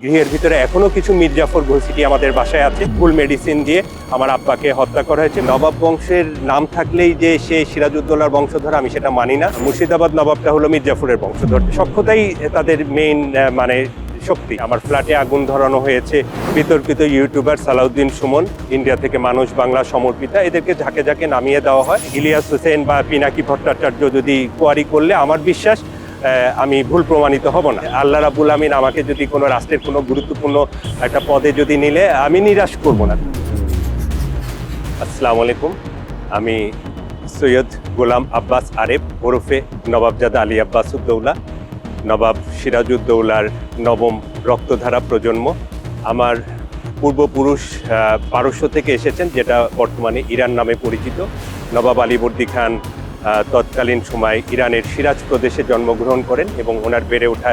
গৃহের ভিতরে এখনো কিছু মির্জাফর ঘসিটি আমাদের বাসায় আছে। ভুল মেডিসিন দিয়ে আমার আব্বাকে হত্যা করা হয়েছে। নবাব বংশের নাম থাকলেই যে সে সিরাজউদ্দৌলার বংশধর আমি সেটা মানি না। মুর্শিদাবাদ নবাবটা হলো মির্জাফরের বংশধর। সক্ষতাই তাদের মেইন শক্তি। আমার ফ্ল্যাটে আগুন ধরানো হয়েছে। বিতর্কিত ইউটিউবার সালাউদ্দিন সুমন, ইন্ডিয়া থেকে মানুষ বাংলা সমর্পিতা, এদেরকে ঝাঁকে ঝাঁকে নামিয়ে দেওয়া হয়। ইলিয়াস হোসেন বা পিনাকি ভট্টাচার্য যদি কোয়ারি করলে আমার বিশ্বাস আমি ভুল প্রমাণিত হব না। আল্লাহ রাব্বুল আমিন আমাকে যদি কোনো রাষ্ট্রের কোনো গুরুত্বপূর্ণ একটা পদে যদি নিলে আমি নিরাশ করব না। আসসালামু আলাইকুম, আমি সৈয়দ গোলাম আব্বাস আরেফ ওরফে নবাবজাদা আলী আব্বাসউদ্দৌলা, নবাব সিরাজউদ্দৌলার নবম রক্তধারা প্রজন্ম। আমার পূর্বপুরুষ পারস্য থেকে এসেছেন, যেটা বর্তমানে ইরান নামে পরিচিত। নবাব আলীবর্দী খান তৎকালীন সময় ইরানের সিরাজ প্রদেশে জন্মগ্রহণ করেন এবং ওনার বেড়ে ওঠা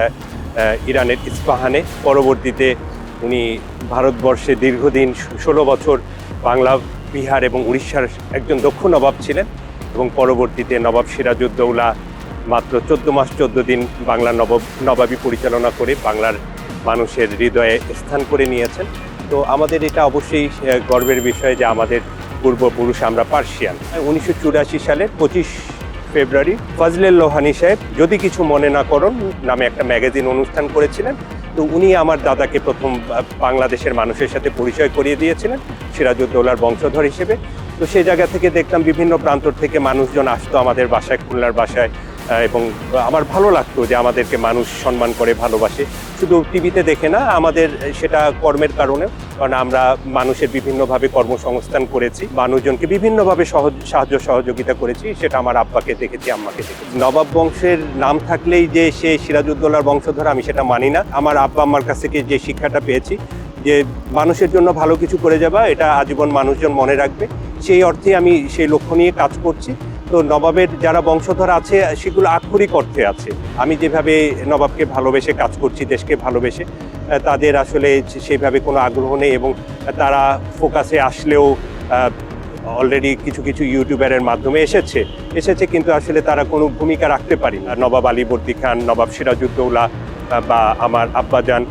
ইরানের ইস্পাহানে। পরবর্তীতে উনি ভারতবর্ষে দীর্ঘদিন 16 বছর বাংলা, বিহার এবং উড়িষ্যার একজন দক্ষ নবাব ছিলেন এবং পরবর্তীতে নবাব সিরাজউদ্দৌলা মাত্র 14 মাস 14 দিন বাংলা নবাবী পরিচালনা করে বাংলার মানুষের হৃদয়ে স্থান করে নিয়েছেন। তো আমাদের এটা অবশ্যই গর্বের বিষয় যে আমাদের পূর্বপুরুষ আমরা পার্সিয়ান। 1984 সালের 25 ফেব্রুয়ারি ফজলের লোহানী সাহেব যদি কিছু মনে না করুন নামে একটা ম্যাগাজিন অনুষ্ঠান করেছিলেন। তো উনি আমার দাদাকে প্রথম বাংলাদেশের মানুষের সাথে পরিচয় করিয়ে দিয়েছিলেন সিরাজউদ্দৌলার বংশধর হিসেবে। তো সেই জায়গা থেকে দেখতাম বিভিন্ন প্রান্ত থেকে মানুষজন আসতো আমাদের বাসায়, খুলনার বাসায়, এবং আমার ভালো লাগতো যে আমাদেরকে মানুষ সম্মান করে, ভালোবাসে। শুধু টিভিতে দেখে না, আমাদের সেটা কর্মের কারণে, কারণ আমরা মানুষের বিভিন্নভাবে কর্মসংস্থান করেছি, মানুষজনকে বিভিন্নভাবে সাহায্য সহযোগিতা করেছি। সেটা আমার আব্বাকে দেখেছি, আম্মাকে দেখেছি। নবাব বংশের নাম থাকলেই যে সে সিরাজউদ্দৌলার বংশধর আমি সেটা মানি না। আমার আব্বা আম্মার কাছ থেকে যে শিক্ষাটা পেয়েছি যে মানুষের জন্য ভালো কিছু করে যাবা, এটা আজীবন মানুষজন মনে রাখবে, সেই অর্থে আমি সেই লক্ষ্য নিয়ে কাজ করছি। তো নবাবের যারা বংশধর আছে সেগুলো আক্ষরিক অর্থে আছে। আমি যেভাবে নবাবকে ভালোবেসে কাজ করছি, দেশকে ভালোবেসে, তাদের আসলে সেইভাবে কোনো আগ্রহ নেই এবং তারা ফোকাসে আসলেও অলরেডি কিছু কিছু ইউটিউবারের মাধ্যমে এসেছে কিন্তু আসলে তারা কোনো ভূমিকা রাখতে পারি না। নবাব আলীবর্দী খান, নবাব সিরাজউদ্দৌলা বা আমার আব্বাজান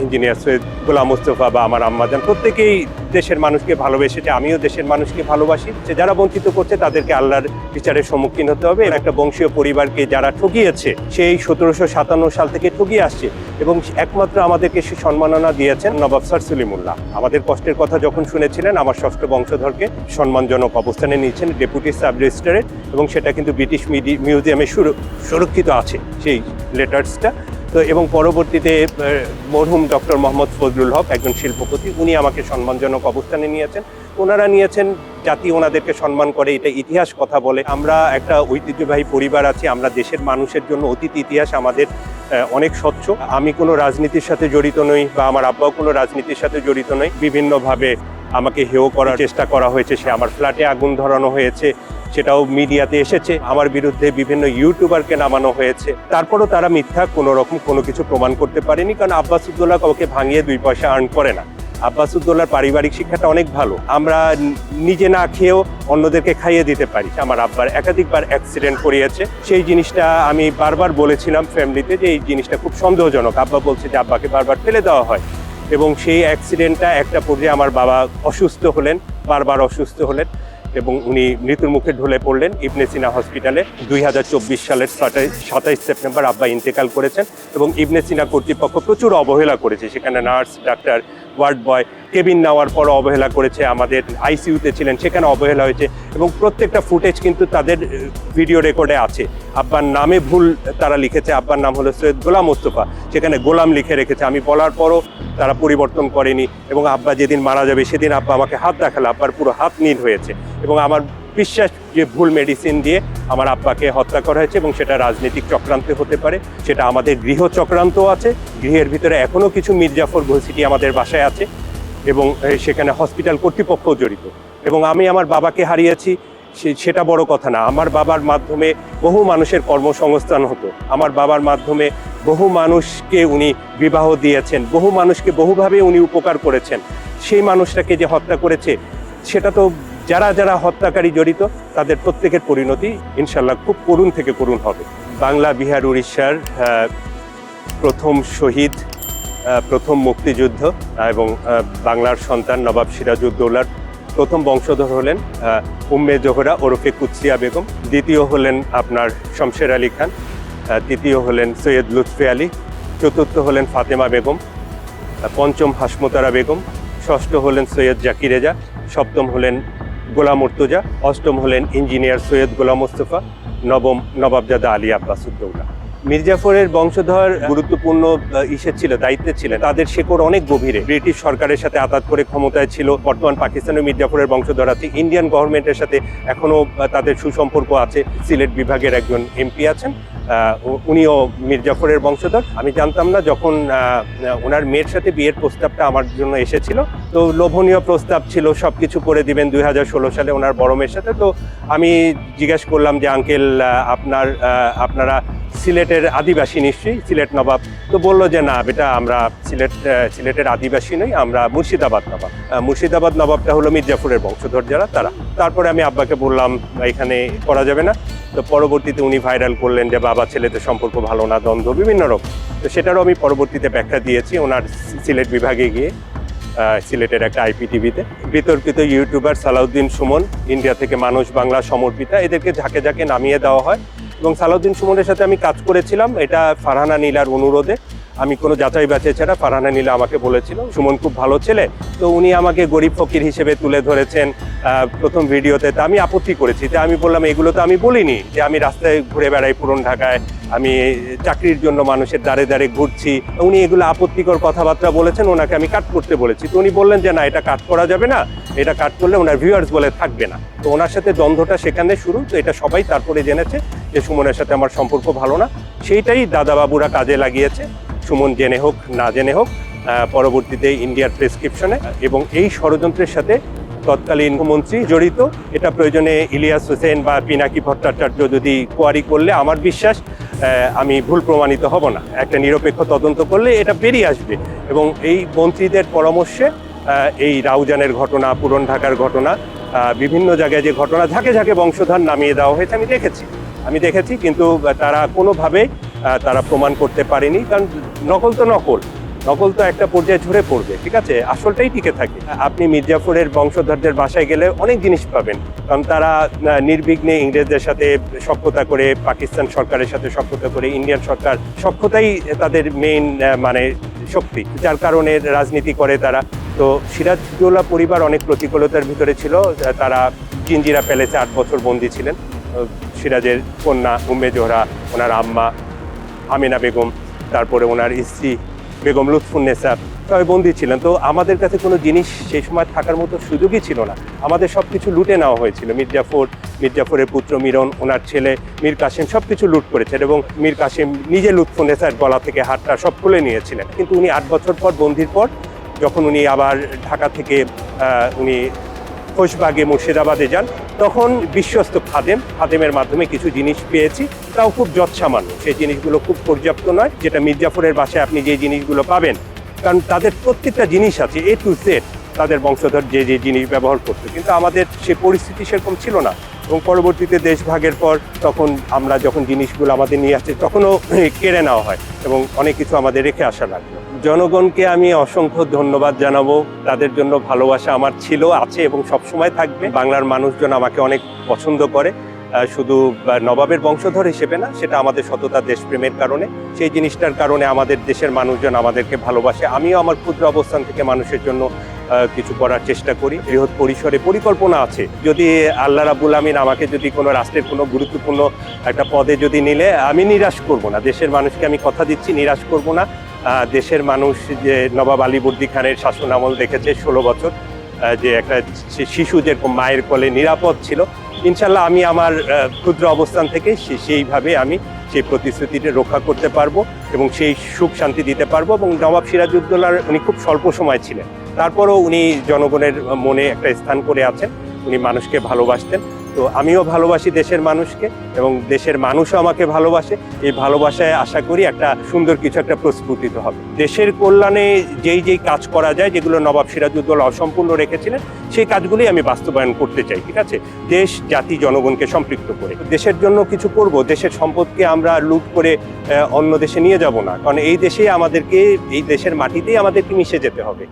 ইঞ্জিনিয়ার সৈয়দ গোলাম মুস্তফা বা আমার আম্মাজান প্রত্যেকেই দেশের মানুষকে ভালোবেসেছে। আমিও দেশের মানুষকে ভালোবাসি। যারা বঞ্চিত করছে তাদেরকে আল্লাহর বিচারের সম্মুখীন হতে হবে। একটা বংশীয় পরিবারকে যারা ঠকিয়েছে, সেই 1757 সাল থেকে ঠকিয়ে আসছে এবং একমাত্র আমাদেরকে সে সম্মাননা দিয়েছেন নবাব স্যার সলিমুল্লাহ। আমাদের কষ্টের কথা যখন শুনেছিলেন, আমার ষষ্ঠ বংশধরকে সম্মানজনক অবস্থানে নিয়েছেন ডেপুটি সাব রেজিস্ট্রারে, এবং সেটা কিন্তু ব্রিটিশ মিউজিয়ামে সুরক্ষিত আছে সেই লেটার্সটা। তো এবং পরবর্তীতে মরহুম ডক্টর মোহাম্মদ ফজলুল হক, একজন শিল্পপতি, উনি আমাকে সম্মানজনক অবস্থানে নিয়েছেন। ওনারা নিয়েছেন, জাতি ওনাদেরকে সম্মান করে, এটা ইতিহাস কথা বলে। আমরা একটা ঐতিহ্যবাহী পরিবার আছি, আমরা দেশের মানুষের জন্য অতীত ইতিহাস আমাদের অনেক স্বচ্ছ। আমি কোনো রাজনীতির সাথে জড়িত নই বা আমার আব্বাও কোনো রাজনীতির সাথে জড়িত নই। বিভিন্নভাবে আমাকে হেয় করার চেষ্টা করা হয়েছে, সে আমার ফ্ল্যাটে আগুন ধরানো হয়েছে, সেটাও মিডিয়াতে এসেছে। আমার বিরুদ্ধে বিভিন্ন ইউটিউবারকে নামানো হয়েছে, তারপরও তারা মিথ্যা কোনো কিছু প্রমাণ করতে পারেনি, কারণ আব্বাসউদ্দৌলা কাউকে ভাঙিয়ে 2 পয়সা আর্ন করে না। আব্বাসউদ্দৌলার পারিবারিক শিক্ষাটা অনেক ভালো। আমরা নিজে না খেয়েও অন্যদেরকে খাইয়ে দিতে পারি। আমার আব্বার একাধিকবার অ্যাক্সিডেন্ট করিয়েছে, সেই জিনিসটা আমি বারবার বলেছিলাম ফ্যামিলিতে যে এই জিনিসটা খুব সন্দেহজনক। আব্বা বলছে যে আব্বাকে বারবার ফেলে দেওয়া হয়, এবং সেই অ্যাক্সিডেন্টটা একটা পর্যায়ে আমার বাবা বারবার অসুস্থ হলেন এবং উনি মৃত্যুর মুখে ঢলে পড়লেন ইবনে সিনা হসপিটালে। 2024 সালের 27 সেপ্টেম্বর আব্বা ইন্তেকাল করেছেন এবং ইবনে সিনা কর্তৃপক্ষ প্রচুর অবহেলা করেছে। সেখানে nurse, doctor, ward boy, cabin নেওয়ার পরও অবহেলা করেছে। আমাদের আইসিইউতে ছিলেন, সেখানে অবহেলা হয়েছে এবং প্রত্যেকটা ফুটেজ কিন্তু তাদের ভিডিও রেকর্ডে আছে। আব্বার নামে ভুল তারা লিখেছে, আব্বার নাম হলো সৈয়দ গোলাম মুস্তফা, সেখানে গোলাম লিখে রেখেছে। আমি বলার পরও তারা পরিবর্তন করেনি এবং আব্বা যেদিন মারা যাবে সেদিন আব্বা আমাকে হাত দেখালো, আব্বার পুরো হাত নীল হয়েছে। এবং আমার বিশ্বাস যে ভুল মেডিসিন দিয়ে আমার আব্বাকে হত্যা করা হয়েছে এবং সেটা রাজনৈতিক চক্রান্তে হতে পারে, সেটা আমাদের গৃহ চক্রান্তও আছে। গৃহের ভিতরে এখনও কিছু মির্জাফর ঘসিটি আমাদের বাসায় আছে এবং সেখানে হসপিটাল কর্তৃপক্ষও জড়িত। এবং আমি আমার বাবাকে হারিয়েছি, সেটা বড় কথা না। আমার বাবার মাধ্যমে বহু মানুষের কর্মসংস্থান হতো, আমার বাবার মাধ্যমে বহু মানুষকে উনি বিবাহ দিয়েছেন, বহু মানুষকে বহুভাবে উনি উপকার করেছেন। সেই মানুষটাকে যে হত্যা করেছে, সেটা তো যারা যারা হত্যাকারী জড়িত তাদের প্রত্যেকের পরিণতি ইনশাল্লাহ খুব করুণ থেকে করুণ হবে। বাংলা, বিহার, উড়িষ্যার প্রথম শহীদ প্রথম মুক্তিযুদ্ধ এবং বাংলার সন্তান নবাব সিরাজউদ্দৌলার প্রথম বংশধর হলেন উম্মে জোহরা ওরফে কুৎসিয়া বেগম, দ্বিতীয় হলেন আপনার শমশের আলী খান, তৃতীয় হলেন সৈয়দ লুৎফি আলী, চতুর্থ হলেন ফাতেমা বেগম, পঞ্চম হাসমতারা বেগম, ষষ্ঠ হলেন সৈয়দ জাকির রেজা, সপ্তম হলেন গোলাম মুর্তজা, অষ্টম হলেন ইঞ্জিনিয়ার সৈয়দ গোলাম মোস্তফা, নবম নবাবজাদা আলী আব্বাস উদ্দৌলা। মির্জাফরের বংশধর গুরুত্বপূর্ণ ছিল, দায়িত্বে ছিলেন। তাদের শেকড় অনেক গভীরে। ব্রিটিশ সরকারের সাথে আঘাত করে ক্ষমতায় ছিল। বর্তমান পাকিস্তানের মির্জাফরের বংশধর আছে। ইন্ডিয়ান গভর্নমেন্টের সাথে এখনো তাদের সুসম্পর্ক আছে। সিলেট বিভাগের একজন এমপি আছেন, উনিও মির্জাফরের বংশধর। আমি জানতাম না, যখন ওনার মেয়ের সাথে বিয়ের প্রস্তাবটা আমার জন্য এসেছিল, তো লোভনীয় প্রস্তাব ছিল, সবকিছু করে দিবেন 2016 সালে ওনার বড় মেয়ের সাথে। তো আমি জিজ্ঞেস করলাম যে আঙ্কেল, আপনারা সিলেটের আদিবাসী নিশ্চয়ই, সিলেট নবাব? তো বললো যে না বেটা, আমরা সিলেটের আদিবাসী নই, আমরা মুর্শিদাবাদ নবাব। মুর্শিদাবাদ নবাবটা হলো মির্জাফরের বংশধর যারা, তারা। তারপরে আমি আব্বাকে বললাম এখানে করা যাবে না। তো পরবর্তীতে উনি ভাইরাল করলেন যে বাবা ছেলেদের সম্পর্ক ভালো না, দ্বন্দ্ব, বিভিন্ন রকম। তো সেটারও আমি পরবর্তীতে ব্যাখ্যা দিয়েছি ওনার সিলেট বিভাগে গিয়ে, সিলেটের একটা IPTV-তে। বিতর্কিত ইউটিউবার সালাউদ্দিন সুমন, ইন্ডিয়া থেকে মানুষ বাংলা সমর্পিতা, এদেরকে ঝাঁকে ঝাঁকে নামিয়ে দেওয়া হয়। এবং সালাউদ্দিন সুমনের সাথে আমি কাজ করেছিলাম, এটা ফারহানা নীলার অনুরোধে। আমি কোনো যাচাই বাছাই ছাড়া, ফারহানা নীলা আমাকে বলেছিল সুমন খুব ভালো ছেলে, তো উনি আমাকে গরিব ফকির হিসেবে তুলে ধরেছেন প্রথম ভিডিওতে। তা আমি আপত্তি করেছি, যে আমি বললাম এগুলো তো আমি বলিনি, যে আমি রাস্তায় ঘুরে বেড়াই পুরন ঢাকায়, আমি চাকরির জন্য মানুষের দ্বারে দ্বারে ঘুরছি। উনি এগুলো আপত্তিকর কথাবার্তা বলেছেন, ওনাকে আমি কাট করতে বলেছি। তো উনি বললেন যে না, এটা কাট করা যাবে না, এটা কাট করলে ওনার ভিউয়ার্স বলে থাকবে না। তো ওনার সাথে দ্বন্দ্বটা সেখানে শুরু। তো এটা সবাই তারপরে জেনেছে যে সুমনের সাথে আমার সম্পর্ক ভালো না। সেইটাই দাদাবাবুরা কাজে লাগিয়েছে, সুমন জেনে হোক না জেনে হোক, পরবর্তীতে ইন্ডিয়ার প্রেসক্রিপশনে। এবং এই ষড়যন্ত্রের সাথে তৎকালীন মুখ্যমন্ত্রী জড়িত। এটা প্রয়োজনে ইলিয়াস হোসেন বা পিনাকি ভট্টাচার্য যদি কোয়ারি করলে, আমার বিশ্বাস আমি ভুল প্রমাণিত হব না। একটা নিরপেক্ষ তদন্ত করলে এটা বেরিয়ে আসবে। এবং এই মন্ত্রীদের পরামর্শে এই রাউজানের ঘটনা, পুরন ঢাকার ঘটনা, বিভিন্ন জায়গায় যে ঘটনা, ঝাঁকে ঝাঁকে বংশধর নামিয়ে দেওয়া হয়েছে, আমি দেখেছি। কিন্তু তারা কোনোভাবে তারা প্রমাণ করতে পারেনি। কারণ নকল তো একটা পর্যায়ে ঝরে পড়বে, ঠিক আছে, আসলটাই টিকে থাকে। আপনি মির্জাফরের বংশধরদের বাসায় গেলে অনেক জিনিস পাবেন, কারণ তারা নির্বিঘ্নে ইংরেজদের সাথে সখ্যতা করে, পাকিস্তান সরকারের সাথে সখ্যতা করে, ইন্ডিয়ান সরকার, সখ্যতাই তাদের মেইন মানে শক্তি, যার কারণে রাজনীতি করে তারা। তো সিরাজউদ্দৌলা পরিবার অনেক প্রতিকূলতার ভিতরে ছিল। তারা জিঞ্জিরা প্যালেসে 8 বছর বন্দী ছিলেন। সিরাজের কন্যা উম্মে জোহরা, ওনার আম্মা আমিনা বেগম, তারপরে ওনার স্ত্রী বেগম লুৎফুন্নেসা, সবাই বন্দী ছিলেন। তো আমাদের কাছে কোনো জিনিস সেই সময় থাকার মতো সুযোগই ছিল না। আমাদের সব কিছু লুটে নেওয়া হয়েছিল। মির্জাফরের পুত্র মিরন, ওনার ছেলে মীর কাসেম সব কিছু লুট করেছেন। এবং মীর কাসেম নিজে লুৎফুন্নেসার গলা থেকে হাতটা সব খুলে নিয়েছিলেন। কিন্তু উনি 8 বছর পর, বন্দির পর, যখন উনি আবার ঢাকা থেকে উনি খোশবাগে মুর্শিদাবাদে যান, তখন বিশ্বস্ত খাদেমের মাধ্যমে কিছু জিনিস পেয়েছি, তাও খুব যৎসামান্য। সেই জিনিসগুলো খুব পর্যাপ্ত নয়, যেটা মির্জাফরের বাসায় আপনি যে জিনিসগুলো পাবেন। কারণ তাদের প্রত্যেকটা জিনিস আছে, A to Z, তাদের বংশধর যে জিনিস ব্যবহার করতো। কিন্তু আমাদের সে পরিস্থিতি সেরকম ছিল না। এবং পরবর্তীতে দেশভাগের পর, তখন আমরা যখন জিনিসগুলো আমাদের নিয়ে আসছি, তখনও কেড়ে নেওয়া হয় এবং অনেক কিছু আমাদের রেখে আসা লাগলো। জনগণকে আমি অসংখ্য ধন্যবাদ জানাবো। তাদের জন্য ভালোবাসা আমার ছিল, আছে এবং সবসময় থাকবে। বাংলার মানুষজন আমাকে অনেক পছন্দ করে, শুধু নবাবের বংশধর হিসেবে না, সেটা আমাদের সততা, দেশপ্রেমের কারণে। সেই জিনিসটার কারণে আমাদের দেশের মানুষজন আমাদেরকে ভালোবাসে। আমিও আমার ক্ষুদ্র অবস্থান থেকে মানুষের জন্য কিছু করার চেষ্টা করি। বৃহৎ পরিসরে পরিকল্পনা আছে। যদি আল্লাহ রাব্বুল আমিন আমাকে যদি কোনো রাষ্ট্রের কোনো গুরুত্বপূর্ণ একটা পদে যদি নিলে, আমি নিরাশ করব না। দেশের মানুষকে আমি কথা দিচ্ছি, নিরাশ করব না। দেশের মানুষ যে নবাব আলীবর্দী খানের শাসন আমল দেখেছে 16 বছর, যে একটা শিশু যেরকম মায়ের কোলে নিরাপদ ছিল, ইনশাল্লাহ আমি আমার ক্ষুদ্র অবস্থান থেকে সেইভাবে আমি সেই প্রতিশ্রুতিটা রক্ষা করতে পারবো এবং সেই সুখ শান্তি দিতে পারবো। এবং নবাব সিরাজউদ্দৌলার উনি খুব স্বল্প সময় ছিলেন, তারপরও উনি জনগণের মনে একটা স্থান করে আছেন। উনি মানুষকে ভালোবাসতেন। তো আমিও ভালোবাসি দেশের মানুষকে এবং দেশের মানুষও আমাকে ভালোবাসে। এই ভালোবাসায় আশা করি একটা সুন্দর কিছু একটা প্রস্ফুটিত হবে। দেশের কল্যাণে যেই কাজ করা যায়, যেগুলো নবাব সিরাজউদ্দৌলা অসম্পূর্ণ রেখেছিলেন, সেই কাজগুলি আমি বাস্তবায়ন করতে চাই। ঠিক আছে, দেশ জাতি জনগণকে সম্পৃক্ত করে দেশের জন্য কিছু করব। দেশের সম্পদকে আমরা লুট করে অন্য দেশে নিয়ে যাব না, কারণ এই দেশেই আমাদেরকে, এই দেশের মাটিতেই আমাদেরকে মিশে যেতে হবে।